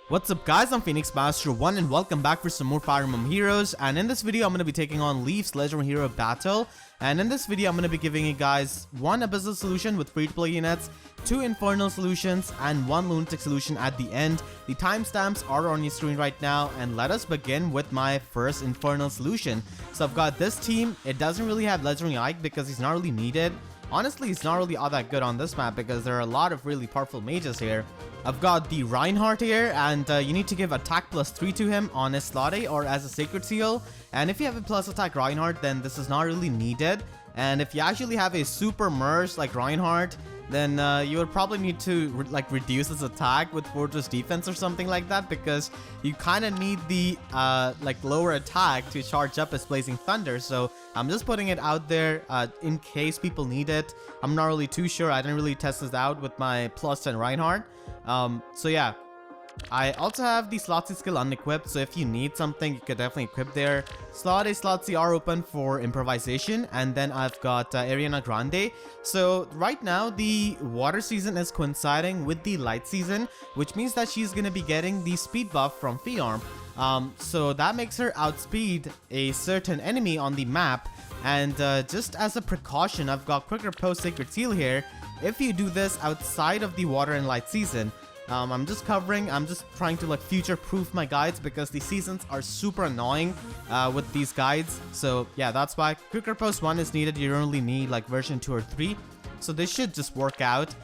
What's up guys, I'm Phoenix Master 1 and welcome back for some more Fire Emblem Heroes. And in this video I'm going to be taking on Leif's Legendary Hero Battle. And in this video I'm going to be giving you guys one Abyssal solution with free-to-play units, 2 Infernal solutions, and 1 Lunatic solution at the end. The timestamps are on your screen right now, and let us begin with my first Infernal solution. So I've got this team. It doesn't really have Legendary Ike because he's not really needed. Honestly, it's not really all that good on this map because there are a lot of really powerful mages here. I've got the Reinhardt here, and you need to give attack +3 to him on his slot A or as a sacred seal. And if you have a plus attack Reinhardt, then this is not really needed. And if you actually have a super merge like Reinhardt, then you would probably need to reduce his attack with Fortress Defense or something like that, because you kind of need the lower attack to charge up his Blazing Thunder. So I'm just putting it out there in case people need it. I'm not really too sure. I didn't really test this out with my +10 Reinhardt. So yeah. I also have the slot C skill unequipped, so if you need something, you could definitely equip there. Slot A, slot C are open for improvisation, and then I've got Ariana Grande. So right now, the water season is coinciding with the light season, which means that she's going to be getting the speed buff from Fjorm. So that makes her outspeed a certain enemy on the map, and just as a precaution, I've got Quick Riposte Sacred Seal here. If you do this outside of the water and light season, I'm just trying to future-proof my guides because the seasons are super annoying with these guides. So yeah, that's why Quick Riposte 1 is needed. You only need version 2 or 3. So this should just work out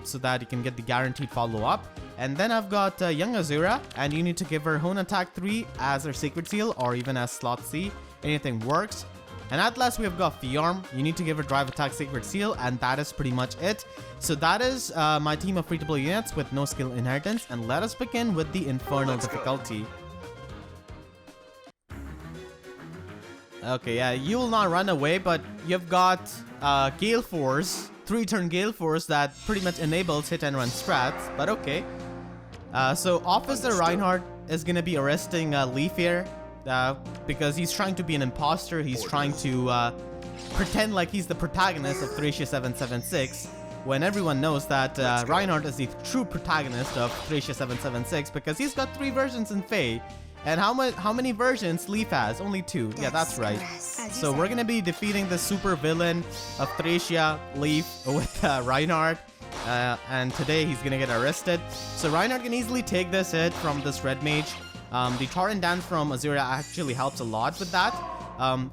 so that you can get the guaranteed follow-up. And then I've got young Azura, and you need to give her Hone Attack 3 as her Sacred Seal or even as slot C. Anything works. And at last we have got Fjorm. You need to give her Drive Attack Sacred Seal, and that is pretty much it. So that is my team of free-to-play units with no skill inheritance, and let us begin with the Infernal difficulty. Okay, yeah, you will not run away, but you've got Gale Force, 3-turn Gale Force that pretty much enables hit and run strats, but okay. So Officer Reinhardt is gonna be arresting Leif here. Because he's trying to be an imposter. He's trying to pretend like he's the protagonist of Thracia 776, when everyone knows that Reinhardt is the true protagonist of Thracia 776 because he's got 3 versions in FEH. And how many versions Leif has? Only 2. Yeah, that's right. So we're gonna be defeating the super villain of Thracia, Leif, with Reinhardt. And today he's gonna get arrested. So Reinhardt can easily take this hit from this red mage. The Torrent Dance from Azura actually helps a lot with that.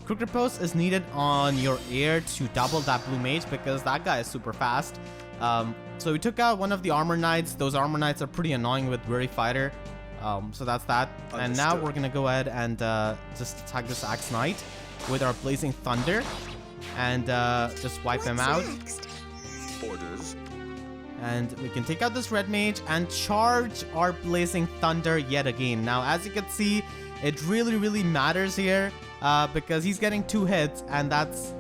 Quick Riposte is needed on your air to double that blue mage because that guy is super fast. So we took out one of the Armor Knights. Those Armor Knights are pretty annoying with Weary Fighter. So that's that. Understood. And now we're gonna go ahead and just attack this Axe Knight with our Blazing Thunder and just wipe him out. Orders. And we can take out this red mage and charge our Blazing Thunder yet again. Now, as you can see, it really matters here because he's getting 2 hits, and that's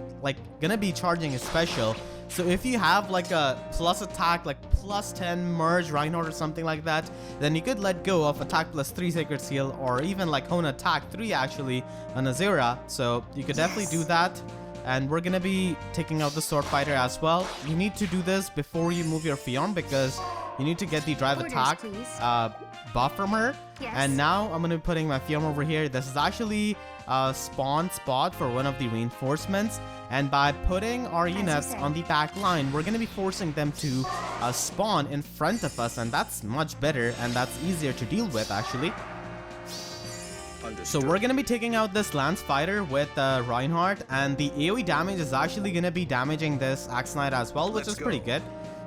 gonna be charging his special. So if you have a plus attack, +10 merge Reinhardt or something like that, then you could let go of attack +3 Sacred Seal, or even Hone Attack 3 actually on Azura. So you could definitely do that. And we're gonna be taking out the Sword Fighter as well. You need to do this before you move your Fjorm because you need to get the Drive Attack buff from her. Yes. And now I'm gonna be putting my Fjorm over here. This is actually a spawn spot for one of the reinforcements. And by putting our units on the back line, we're gonna be forcing them to spawn in front of us, and that's much better and that's easier to deal with actually. So we're going to be taking out this Lance Fighter with Reinhardt, and the AoE damage is actually going to be damaging this Axe Knight as well, which is pretty good.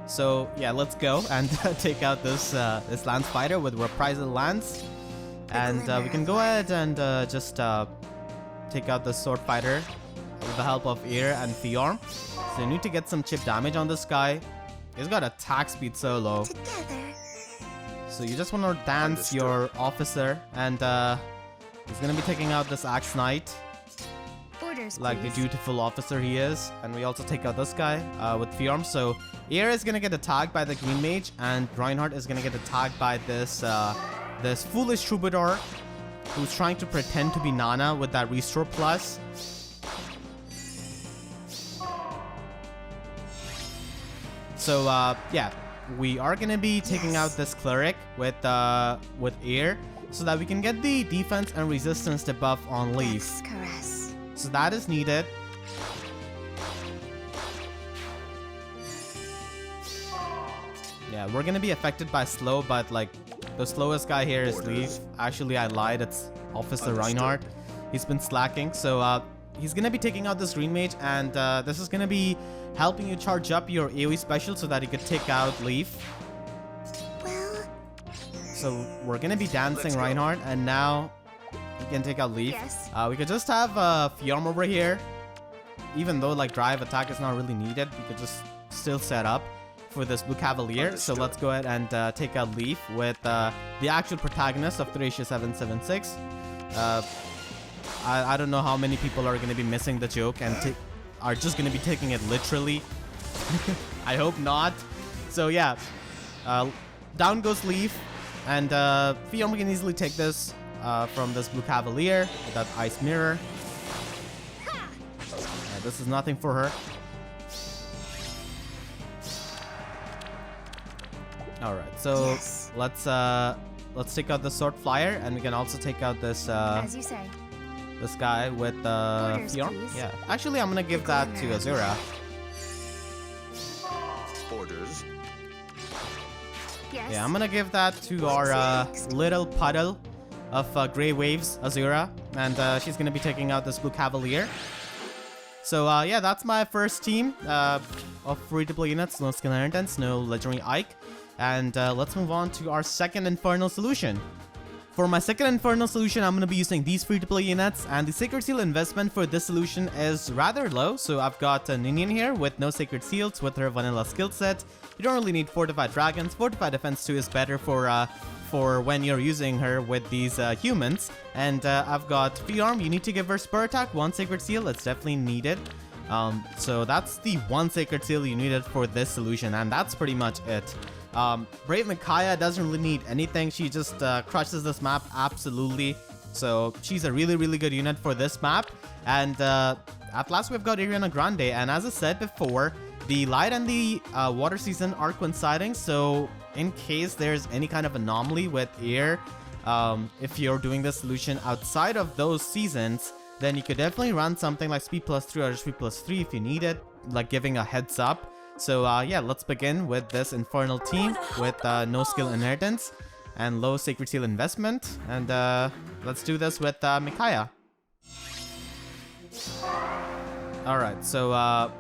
So yeah, let's go and take out this Lance Fighter with Reprisal Lance. And we can go ahead and just take out the Sword Fighter with the help of Eir and Fjorm. So you need to get some chip damage on this guy. He's got attack speed so low. So you just want to dance your officer, and he's gonna be taking out this Axe Knight, like the dutiful officer he is. And we also take out this guy with Fjorm. So Eir is gonna get attacked by the green mage, and Reinhardt is gonna get attacked by this this foolish troubadour who's trying to pretend to be Nana with that Restore Plus. So yeah, we are gonna be taking out this cleric with air, so that we can get the defense and resistance debuff on Leif. So that is needed. Yeah, we're gonna be affected by slow, but like the slowest guy here is Leif. Actually, I lied. It's Officer Reinhardt. He's been slacking, so he's gonna be taking out this green mage, and this is gonna be helping you charge up your AoE special so that you could take out Leif. So we're gonna be dancing Reinhardt, and now we can take out Leif. We could just have Fjorm over here. Even though like drive attack is not really needed, we could just still set up for this Blue Cavalier. So let's go ahead and take out Leif with the actual protagonist of Thracia 776. I don't know how many people are going to be missing the joke and are just going to be taking it literally. I hope not. So yeah, down goes Leif, and Fjorm can easily take this from this Blue Cavalier with that Ice Mirror. This is nothing for her. All right, so let's take out the Sword Flyer, and we can also take out this as you say. This guy with Fjorm. Yeah, actually, I'm gonna give that to Azura. Orders. Yes. Yeah, I'm gonna give that to our little puddle of gray waves, Azura, and she's gonna be taking out this Blue Cavalier. So yeah, that's my first team of free-to-play units. No skill inheritance, no legendary Ike. And let's move on to our second Infernal solution. For my second Infernal solution, I'm going to be using these free-to-play units, and the Sacred Seal investment for this solution is rather low. So I've got Ninian here with no Sacred Seals with her vanilla skill set. You don't really need Fortified Dragons. Fortified Defense 2 is better for when you're using her with these humans. And I've got Fjorm. You need to give her Spur Atk, 1 Sacred Seal. It's definitely needed. So that's the 1 Sacred Seal you needed for this solution, and that's pretty much it. Brave Micaiah doesn't really need anything. She just crushes this map absolutely. So she's a really, really good unit for this map. And at last we've got Ariana Grande. And as I said before, the light and the water season are coinciding. So in case there's any kind of anomaly with air, if you're doing the solution outside of those seasons, then you could definitely run something like Speed plus 3 or Speed plus 3 if you need it, like giving a heads up. So yeah, let's begin with this Infernal team with no skill inheritance and low Sacred Seal investment. And let's do this with Micaiah. Alright, so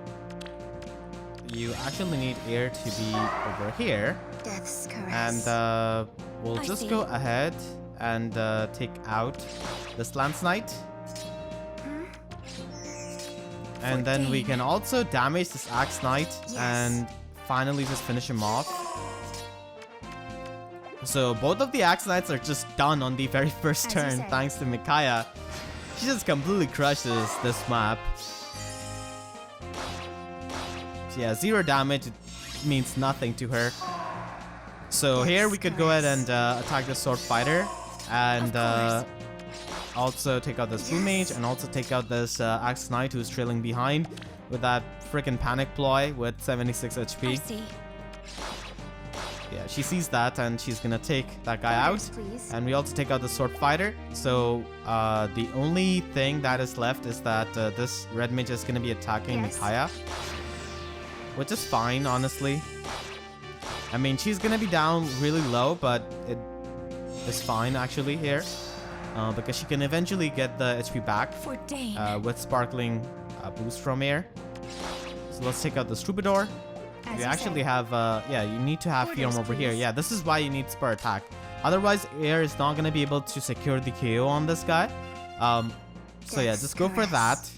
you actually need air to be over here. Death's caress. And we'll just go ahead and take out this Lance Knight. And then we can also damage this Axe Knight and finally just finish him off. So both of the Axe Knights are just done on the very first turn thanks to Micaiah. She just completely crushes this map. So yeah, 0 damage means nothing to her. So here we could go ahead and attack the Sword Fighter and also take out this Blue Mage and also take out this Axe Knight who's trailing behind with that freaking Panic Ploy with 76 HP. Yeah, she sees that and she's gonna take that guy out. And we also take out the Sword Fighter. So the only thing that is left is that this Red Mage is gonna be attacking Micaiah, which is fine, honestly. I mean, she's gonna be down really low, but it is fine actually here. Because she can eventually get the HP back with Sparkling boost from air. So let's take out this Troubadour. We actually have, yeah, you need to have Fjorm over here. Yeah, this is why you need Spur Atk. Otherwise, air is not going to be able to secure the KO on this guy. So yeah, just go for that.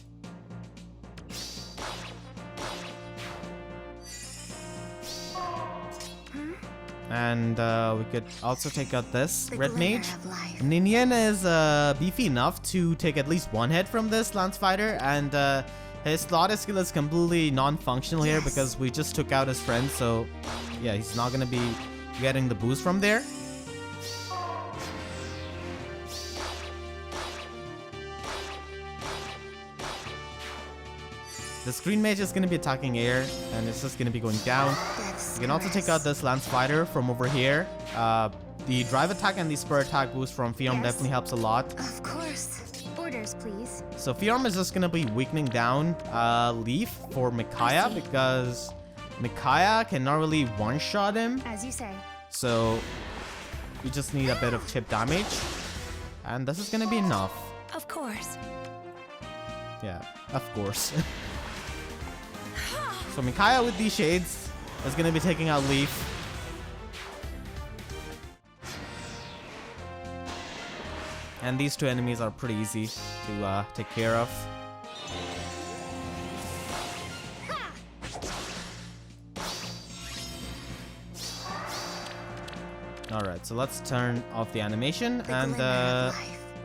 And we could also take out this Red Mage. Ninian is beefy enough to take at least 1 hit from this Lance Fighter, and his slaughter skill is completely non-functional here because we just took out his friend, so yeah, he's not gonna be getting the boost from there. The Screen Mage is going to be attacking air, and it's just going to be going down. You can also take out this Lance Fighter from over here. The Drive Attack and the Spur Atk boost from Fjorm definitely helps a lot. Of course. Orders, please. So Fjorm is just going to be weakening down Leif for Micaiah because Micaiah cannot really one-shot him. As you say. So you just need a bit of chip damage. And this is going to be enough. Of course. Yeah, of course. So Micaiah with these shades is going to be taking out Leif. And these two enemies are pretty easy to take care of. Alright, so let's turn off the animation and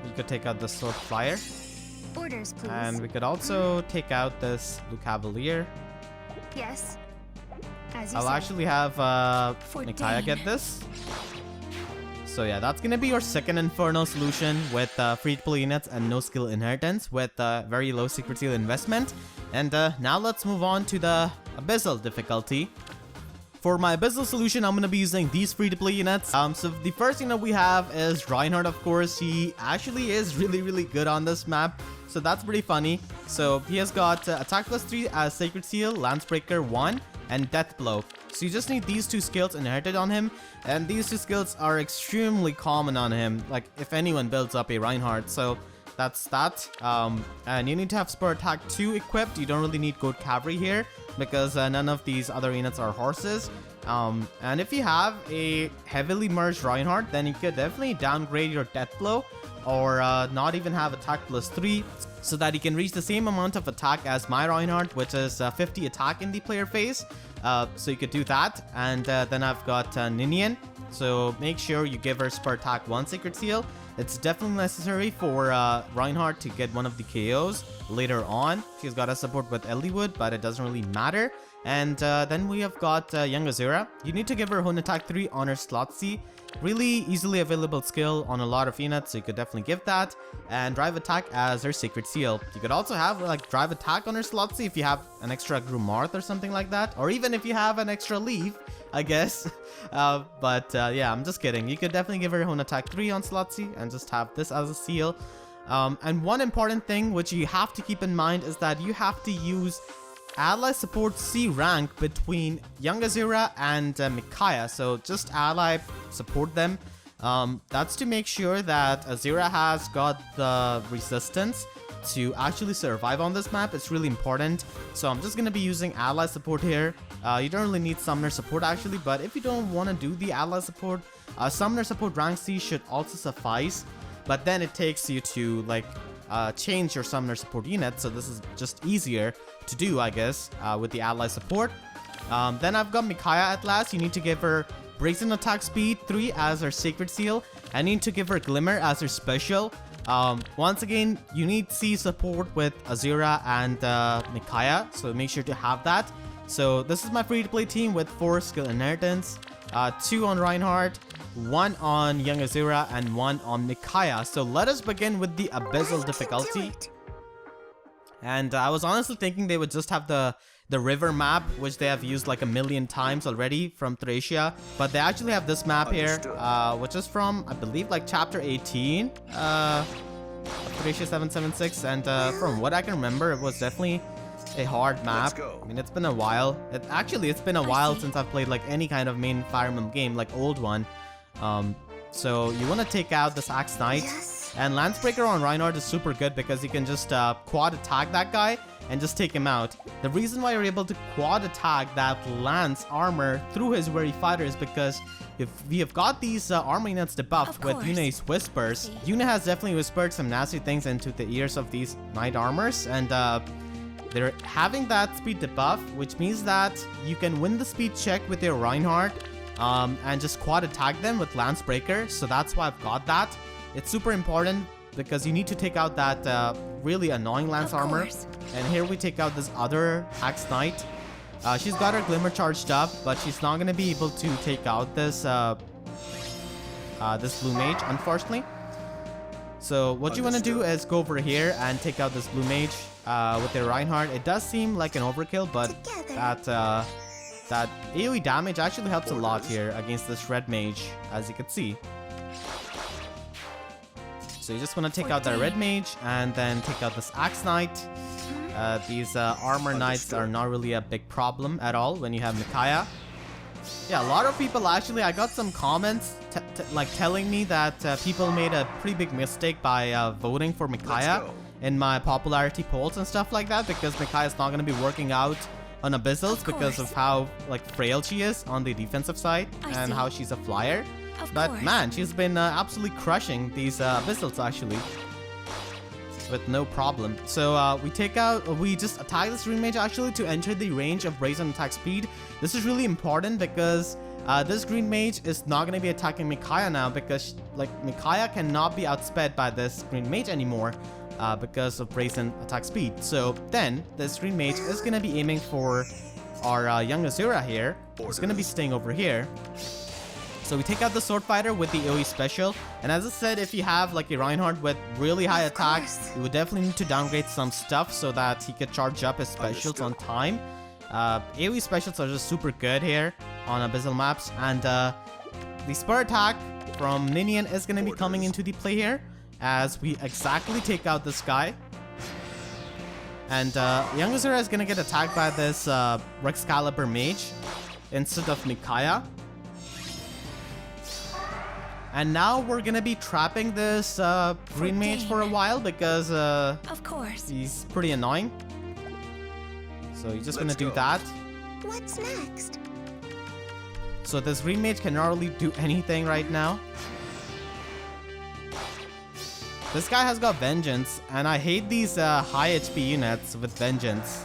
you could take out the Sword Flyer. Orders, please. And we could also take out this Blue Cavalier. Yes. As you I'll say. actually have Micaiah get this. So yeah, that's gonna be your second Infernal solution with free-to-play units and no skill inheritance with very low secret seal investment. And now let's move on to the Abyssal difficulty. For my Abyssal solution, I'm gonna be using these free-to-play units. So the first unit we have is Reinhardt, of course. He actually is really good on this map, so that's pretty funny. So he has got Attack +3 as Sacred Seal, Lancebreaker 1, and Death Blow. So you just need these two skills inherited on him, and these two skills are extremely common on him, like if anyone builds up a Reinhardt. So that's that. And you need to have Spur Atk 2 equipped. You don't really need Goat Cavalry here because none of these other units are horses. And if you have a heavily merged Reinhardt, then you could definitely downgrade your Death Blow or not even have Attack +3 so that you can reach the same amount of attack as my Reinhardt, which is 50 attack in the player phase. So you could do that. And then I've got Ninian. So make sure you give her Spur Atk 1 Sacred Seal. It's definitely necessary for Reinhardt to get one of the KOs later on. She's got a support with Eliwood, but it doesn't really matter. And then we have got young Azura. You need to give her Horn Attack 3 on her slot C. Really easily available skill on a lot of units, so you could definitely give that. And Drive Attack as her Sacred Seal. You could also have like Drive Attack on her slot C if you have an extra Grumarth or something like that. Or even if you have an extra Leaf, I guess. Yeah, I'm just kidding. You could definitely give her Horn Attack 3 on slot C and just have this as a seal. And one important thing which you have to keep in mind is that you have to use ally support C rank between young Azura and Micaiah. So just ally support them. That's to make sure that Azura has got the resistance to actually survive on this map. It's really important. So I'm just going to be using ally support here. You don't really need summoner support actually, but if you don't want to do the ally support, summoner support rank C should also suffice. But then it takes you to like change your summoner support unit, so this is just easier to do, I guess, with the ally support. Then I've got Micaiah at last. You need to give her Brazen Attack Speed 3 as her Sacred Seal. I need to give her Glimmer as her special. Once again, you need C support with Azura and Micaiah, so make sure to have that. So this is my free-to-play team with 4 skill inheritance, 2 on Reinhardt, 1 on young Azura, and 1 on Micaiah. So let us begin with the Abyssal difficulty. And I was honestly thinking they would just have the river map, which they have used like a million times already from Thracia. But they actually have this map here, which is from, I believe, like chapter 18 of Thracia 776. And from what I can remember, it was definitely a hard map. I mean, it's been a while. It's been a while since I've played like any kind of main Fire Emblem game, like old one. So you want to take out this Axe Knight. Yes. And Lancebreaker on Reinhardt is super good because you can just quad attack that guy and just take him out. The reason why you're able to quad attack that Lance armor through his very fighter is because if we have got these armor units debuffed with Yune's Whispers, Yune has definitely whispered some nasty things into the ears of these knight armors, and they're having that speed debuff, which means that you can win the speed check with your Reinhardt and just quad attack them with Lancebreaker. So that's why I've got that. It's super important because you need to take out that really annoying Lance armor. And here we take out this other Axe Knight. She's got her Glimmer charged up, but she's not going to be able to take out this this Blue Mage, unfortunately. So what you want to do Understood. is go over here and take out this blue mage with the Reinhardt. It does seem like an overkill, but Together. that AoE damage actually helps a lot here against this red mage, as you can see. So you just want to take out that red mage and then take out this axe knight. These armor knights are not really a big problem at all when you have Micaiah. Yeah, a lot of people actually, I got some comments like telling me that people made a pretty big mistake by voting for Micaiah go. in my popularity polls and stuff like that, because Micaiah is not going to be working out on Abyssals because of how like frail she is on the defensive side and how she's a flyer. Of But course. man, she's been absolutely crushing these Abyssals actually with no problem. So we just attack this green mage actually to enter the range of Brazen Atk speed. This is really important because this green mage is not going to be attacking Micaiah now, because like Micaiah cannot be outsped by this green mage anymore because of Brazen Atk speed. So then this green mage is going to be aiming for our young Azura here. It's going to be staying over here. So we take out the sword fighter with the AoE special, and as I said, if you have like a Reinhardt with really high Of attacks, course. you would definitely need to downgrade some stuff so that he could charge up his specials on time. AoE specials are just super good here on Abyssal maps, and the Spur Atk from Ninian is going to be coming into the play here as we exactly take out this guy. And young Azura is going to get attacked by this Excalibur mage instead of Micaiah. And now we're gonna be trapping this green mage for a while because Of course. he's pretty annoying. So you're just Let's gonna do go. that. What's next? So this green mage cannot really do anything right now. This guy has got Vengeance, and I hate these high HP units with Vengeance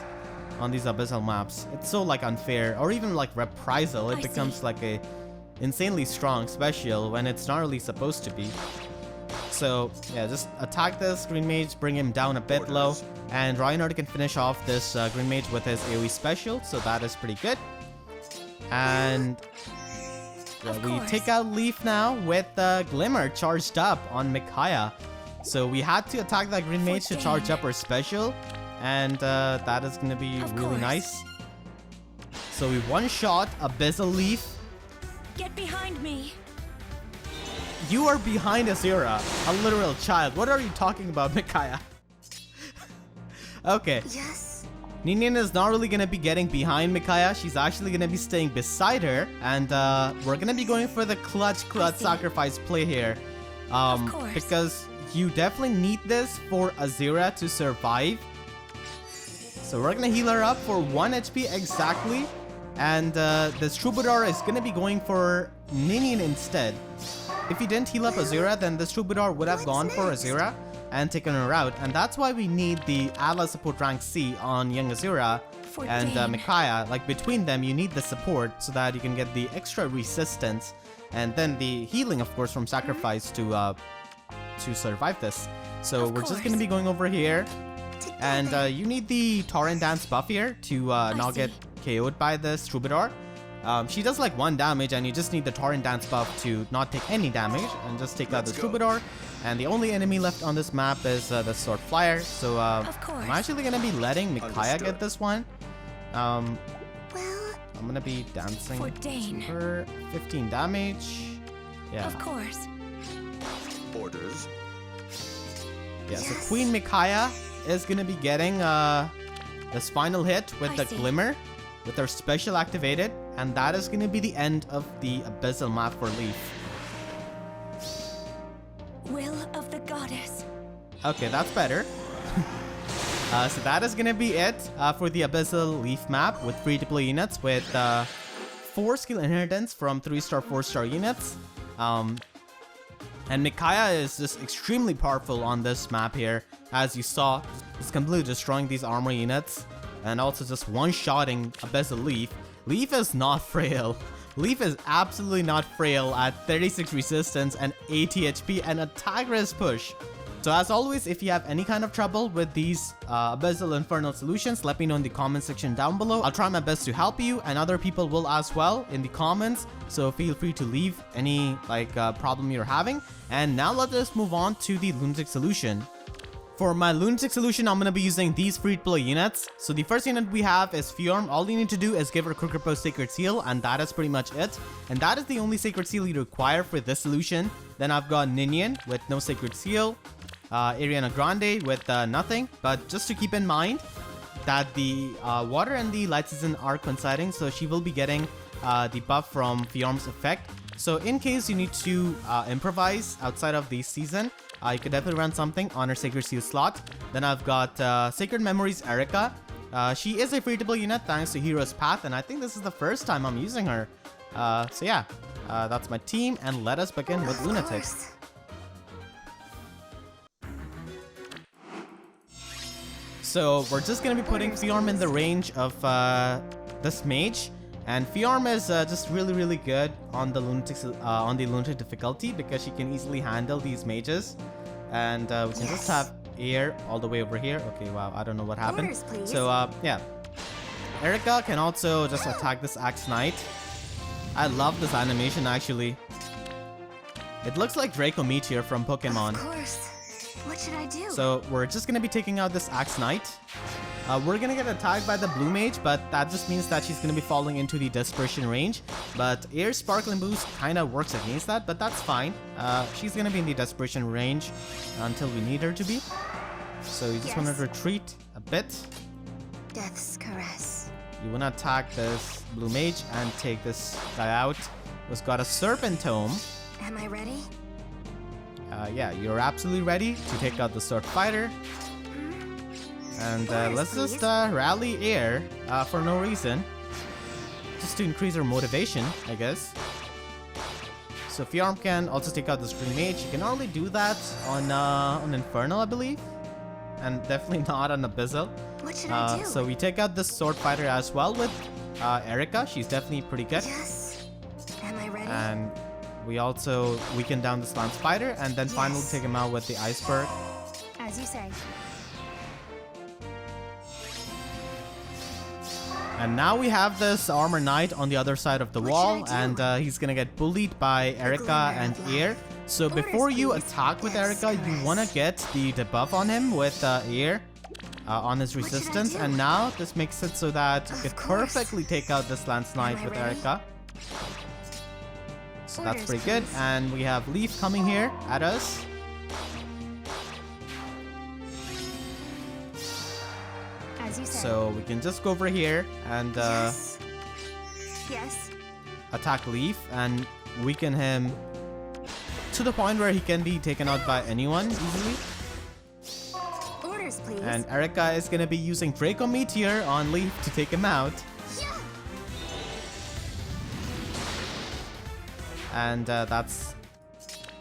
on these Abyssal maps. It's so like unfair, or even like Reprisal. It I see. becomes like a insanely strong special when it's not really supposed to be. So yeah, just attack this green mage, bring him down a bit low, and Reinhardt can finish off this green mage with his AoE special, so that is pretty good. And yeah, Of we course. take out Leif now with Glimmer charged up on Micaiah. So we had to attack that green mage to charge up her special, and that is gonna be Of really course. nice. So we one-shot Abyssal Leif. Get behind me. You are behind Azura, a literal child. What are you talking about, Micaiah? Okay, Yes. Ninian is not really gonna be getting behind Micaiah. She's actually gonna be staying beside her, and we're gonna be going for the clutch see. sacrifice play here. course. Because you definitely need this for Azura to survive. So we're gonna heal her up for 1 HP exactly. And this Troubadour is gonna be going for Ninian instead. If he didn't heal up Azura, then this Troubadour would have gone for Azura and taken her out. And that's why we need the ally support rank C on young Azura For and Dane. Micaiah. Like between them, you need the support so that you can get the extra resistance and then the healing, of course, from sacrifice to survive this. So Of we're just course. gonna be going over here. Together. And you need the Torrent Dance buff here to not get KO'd by this Troubadour. She does like 1 damage, and you just need the Torrent Dance buff to not take any damage and just take out Let's this go. Troubadour. And the only enemy left on this map is the Sword Flyer. So Of course. I'm actually gonna be letting Micaiah get Understood. this one. Well, I'm gonna be dancing For to Dane. her. 15 damage. Yeah. of course. Orders. Yeah, so Yes. Queen Micaiah is gonna be getting this final hit with I the see. Glimmer with her special activated, and that is gonna be the end of the Abyssal map for Leif. Will of the goddess. Okay, that's better. So that is gonna be it for the Abyssal Leif map with free to play units with 4 skill inheritance from 3-star, 4-star units. And Micaiah is just extremely powerful on this map here. As you saw, he's completely destroying these armor units and also just one-shotting Abyssal Leif. Leif is not frail. Leif is absolutely not frail at 36 resistance and 80 HP and attack res push. So as always, if you have any kind of trouble with these Abyssal Infernal solutions, let me know in the comment section down below. I'll try my best to help you, and other people will as well in the comments. So feel free to leave any problem you're having. And now let us move on to the Lunatic solution. For my Lunatic solution, I'm going to be using these free-to-play units. So the first unit we have is Fjorm. All you need to do is give her Quick Riposte Sacred Seal, and that is pretty much it. And that is the only Sacred Seal you require for this solution. Then I've got Ninian with no Sacred Seal. Ariana Grande with nothing. But just to keep in mind that the water and the light season are coinciding, so she will be getting the buff from Fjorm's effect. So in case you need to improvise outside of the season, you could definitely run something on her Sacred Seal slot. Then I've got Sacred Memories Eirika. She is a free-to-play unit thanks to Hero's Path, and I think this is the first time I'm using her. So yeah, that's my team, and let us begin with Lunatic. So we're just gonna be putting Fjorm in the range of this mage. And Fjorm is just really good on the Lunatic difficulty because she can easily handle these mages. And we can just have air all the way over here. Okay, wow, I don't know what happened. Orders, so yeah, Eirika can also just attack this Axe Knight. I love this animation actually. It looks like Draco Meteor from Pokemon. Of course. What should I do? So we're just gonna be taking out this Axe Knight. We're gonna get attacked by the blue mage, but that just means that she's gonna be falling into the dispersion range. But air sparkling boost kind of works against that, but that's fine. She's gonna be in the dispersion range until we need her to be. So you just wanna retreat a bit. Death's caress. You wanna attack this blue mage and take this guy out who's got a serpent tome. Am I ready? Yeah, you're absolutely ready to take out the sword fighter. And let's just rally air for no reason. Just to increase her motivation, I guess. So Fjorm can also take out this green mage. You can only do that on Infernal, I believe. And definitely not on Abyssal. What should I do? So we take out this sword fighter as well with Eirika. She's definitely pretty good. Yes. Am I ready? And we also weaken down this lance fighter, and then finally take him out with the iceberg. As you say. And now we have this armor knight on the other side of the wall, and he's gonna get bullied by Eirika and Air. So before you attack with Eirika, you wanna get the debuff on him with Air on his resistance. And now this makes it so that you could perfectly take out this lance knight with Eirika. So that's pretty good. And we have Leif coming here at us. As you say. So we can just go over here and Yes. attack Leif and weaken him to the point where he can be taken out by anyone easily. Orders, please. And Eirika is gonna be using Draco Meteor on Leif to take him out. And that's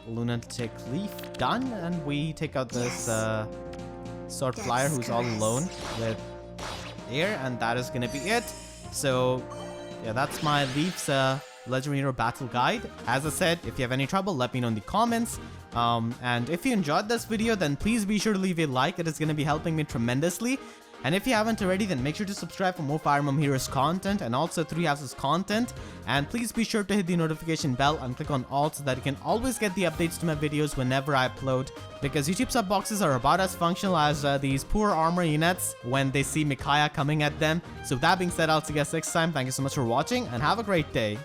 Lunatic Leif done, and we take out this sword flyer who's all alone with air, and that is gonna be it. So yeah, that's my Leif's Legendary Hero Battle Guide. As I said, if you have any trouble, let me know in the comments. And if you enjoyed this video, then please be sure to leave a like. It is gonna be helping me tremendously. And if you haven't already, then make sure to subscribe for more Fire Emblem Heroes content and also Three Houses content. And please be sure to hit the notification bell and click on all so that you can always get the updates to my videos whenever I upload. Because YouTube sub boxes are about as functional as these poor armor units when they see Micaiah coming at them. So with that being said, I'll see you guys next time. Thank you so much for watching and have a great day.